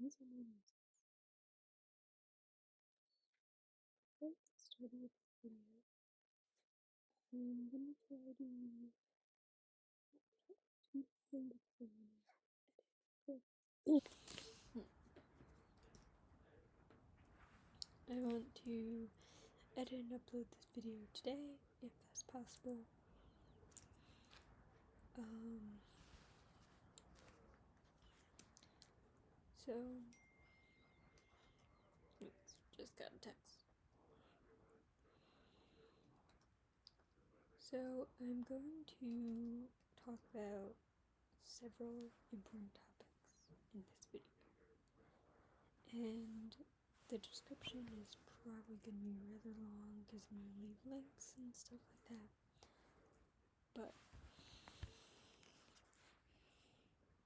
these are my noses. Before I get started with this video, I'm gonna try to keep from the phone. I want to edit and upload this video today, if that's possible. So just got a text. So I'm going to talk about several important topics in this video. And the description is probably going to be rather long because I'm going to leave links and stuff like that. But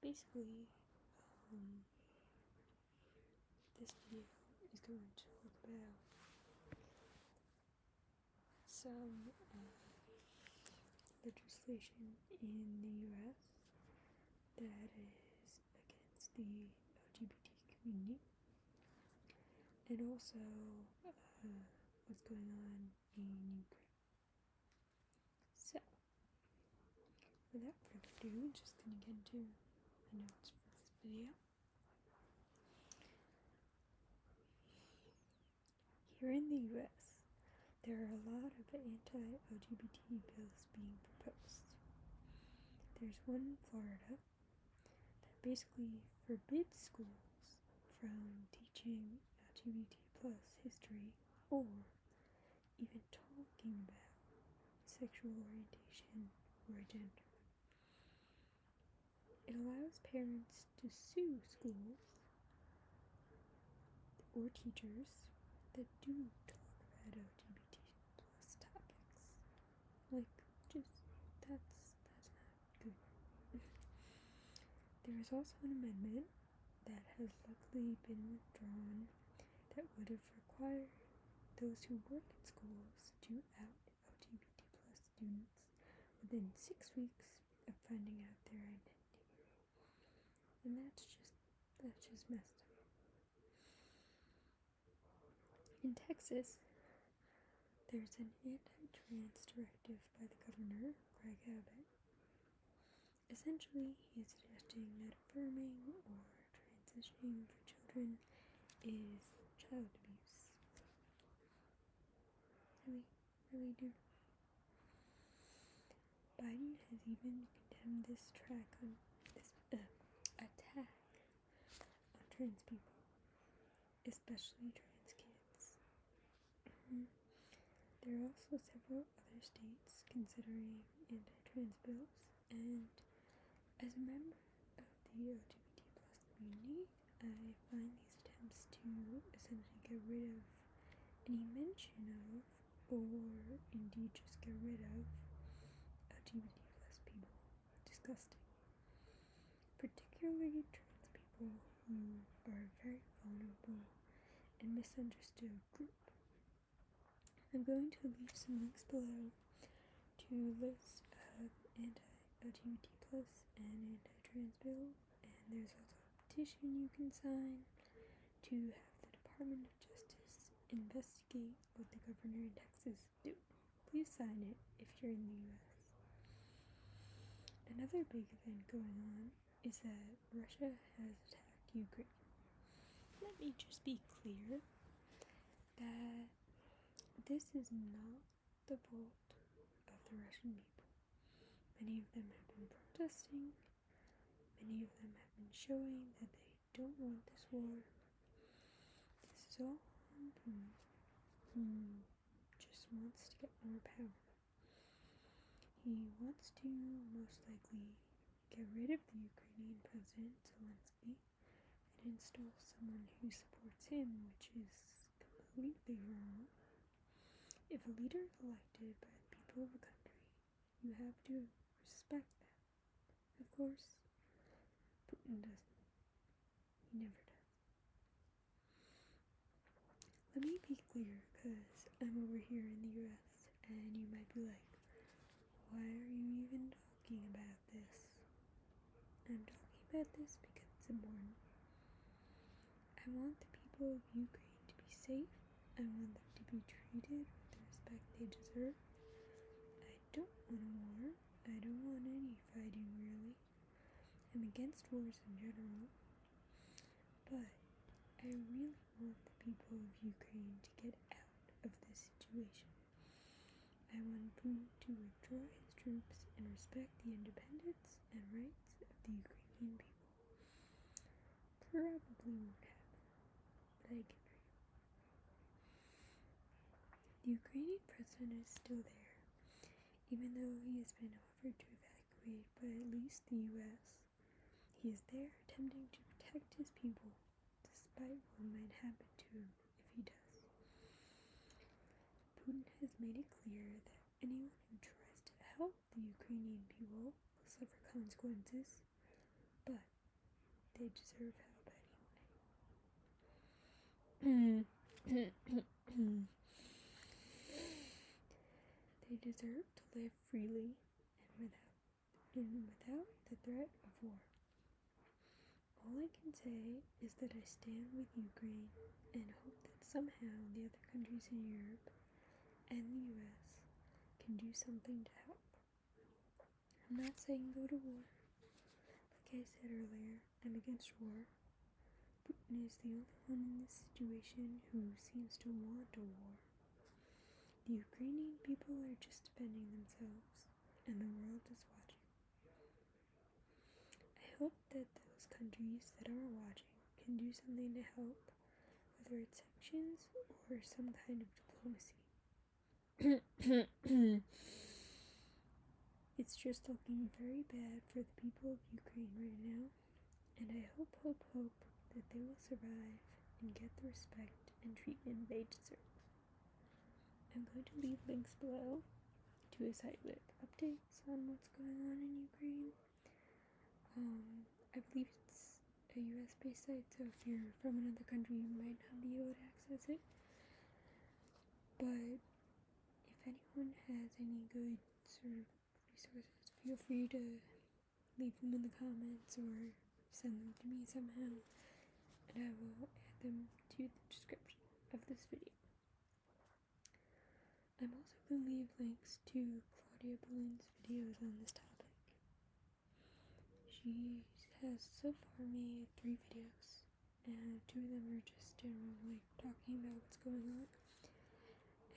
basically, this video is going to talk about some legislation in the US that is against the LGBT community, and also what's going on in Ukraine. So, without further ado, just gonna get into my notes for this video. Here in the US, there are a lot of anti-LGBT bills being proposed. There's one in Florida that basically forbids schools from teaching LGBT plus history or even talking about sexual orientation or gender. It allows parents to sue schools or teachers that do talk about LGBT plus topics. That's not good. There is also an amendment that has luckily been withdrawn that would have required those who work in schools to out LGBT plus students within 6 weeks of finding out their identity. And that's just messed up. In Texas, there's an anti-trans directive by the governor, Greg Abbott. Essentially, he is suggesting that affirming or transitioning for children is child abuse. Really, dude. Biden has even condemned this attack on trans people, especially trans kids. There are also several other states considering anti-trans bills, and as a member of the LGBT plus community, I find these attempts to essentially get rid of any mention of, or indeed just get rid of, LGBT plus people disgusting. Particularly trans people who are a very vulnerable and misunderstood group. I'm going to leave some links below to lists of anti-LGBT plus and anti-trans bills, and there's also a petition you can sign to have the Department of Justice investigate what the governor in Texas do. Please sign it if you're in the US. Another big event going on is that Russia has attacked Ukraine. Let me just be clear that this is not the fault of the Russian people. Many of them have been protesting. Many of them have been showing that they don't want this war. This is all on Putin, who just wants to get more power. He wants to most likely get rid of the Ukrainian president, Zelensky, and install someone who supports him, which is completely wrong. If a leader is elected by the people of a country, you have to respect that. Of course, Putin doesn't. He never does. Let me be clear, because I'm over here in the US, and you might be like, why are you even talking about this? I'm talking about this because it's important. I want the people of Ukraine to be safe. I want them to be treated with the respect they deserve. I don't want a war. I don't want any fighting, really. I'm against wars in general. But I really want the people of Ukraine to get out of this situation. I want Putin to withdraw his troops and respect the independence and rights of the Ukrainian people. Probably won't happen, but I can dream. The Ukrainian president is still there, even though he has been offered to evacuate by at least the US. He is there attempting to protect his people, despite what might happen to him if he does. Putin has made it clear that anyone who tries to help the Ukrainian people will suffer consequences, but they deserve help anyway. They deserve to live freely and without the threat of war. All I can say is that I stand with Ukraine and hope that somehow the other countries in Europe and the US can do something to help. I'm not saying go to war. Like I said earlier, I'm against war. Putin is the only one in this situation who seems to want a war. The Ukrainian people are just defending themselves, and the world is watching. I hope that those countries that are watching can do something to help, whether it's sanctions or some kind of diplomacy. It's just looking very bad for the people of Ukraine right now, and I hope that they will survive and get the respect and treatment they deserve. I'm going to leave links below to a site with updates on what's going on in Ukraine. I believe it's a US-based site, so if you're from another country, you might not be able to access it. But if anyone has any good sort of resources, feel free to leave them in the comments or send them to me somehow, and I will add them to the description of this video. I'm also going to leave links to Claudia Balloon's videos on this topic. She has so far made 3 videos, and 2 of them are just general, like talking about what's going on,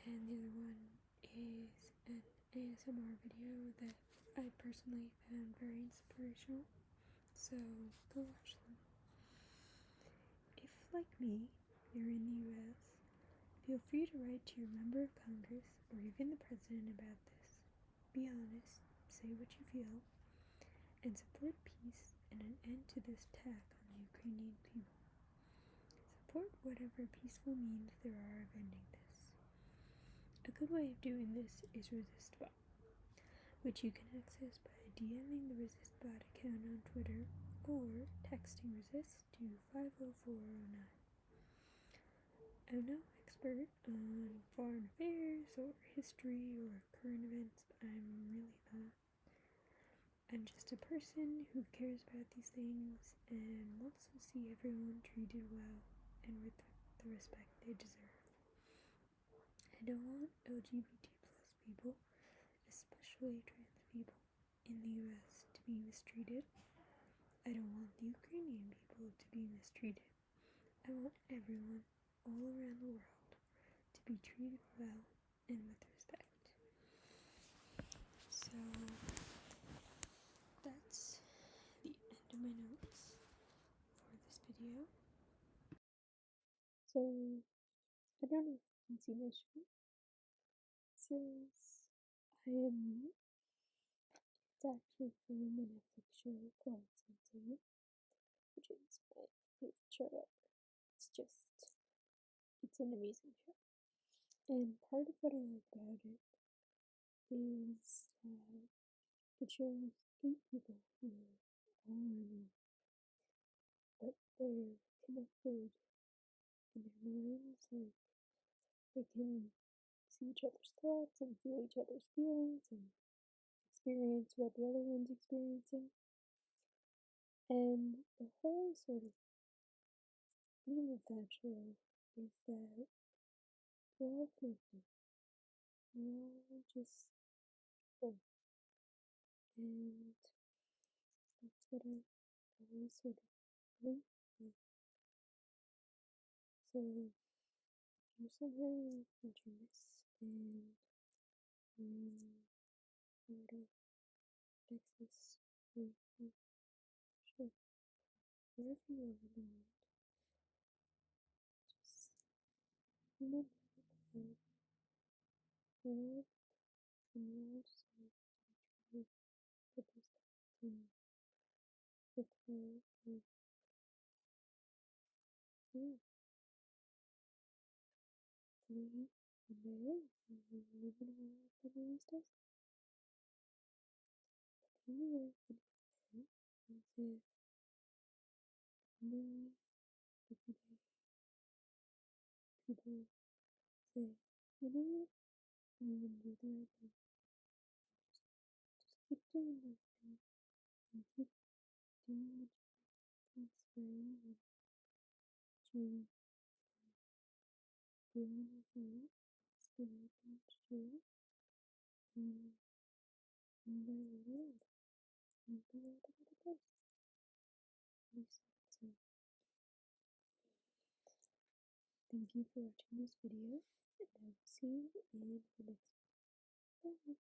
and the other one is an ASMR video that I personally found very inspirational, so go watch them. If, like me, you're in the US, feel free to write to your member of Congress or even the president about this. Be honest, say what you feel, and support peace and an end to this attack on the Ukrainian people. Support whatever peaceful means there are of ending this. A good way of doing this is ResistBot, which you can access by DMing the ResistBot account on Twitter or texting resist to 50409. I'm no expert on foreign affairs or history or current events. I'm really not. I'm just a person who cares about these things and wants to see everyone treated well and with the respect they deserve. I don't want LGBT plus people, especially trans people, in the US to be mistreated. I don't want the Ukrainian people to be mistreated. I want everyone all around the world to be treated well and with respect. So that's the end of my notes for this video. So I don't know if you can see my shirt. It says I am me. It's actually from a Netflix show called Sense8, which is my favorite show ever. It's an amazing show. And part of what I like about it is that it shows 8 people who are all in love, but they're connected in their minds, like they can see each other's thoughts and feel each other's feelings and experience what the other one's experiencing. And the whole sort of aim of Bachelor is that we're all connected. We're all just people. And that's what I always sort of believe in. So if you somehow want your miss and Florida, Texas, or sure, wherever you are in the world, just remember that love and world serve each other the best that can with love and yeah, hopefully one day we live in a world that always does. But the only way I can say is if really every day people say, you know what, I'm gonna do the right thing. Just keep doing the right thing and keep doing what you think's right and what you believe is right. It's the right thing to do. And one by the world, make the world a better place. Lisa. So thank you for watching this video, and I will see you in the next one. Bye.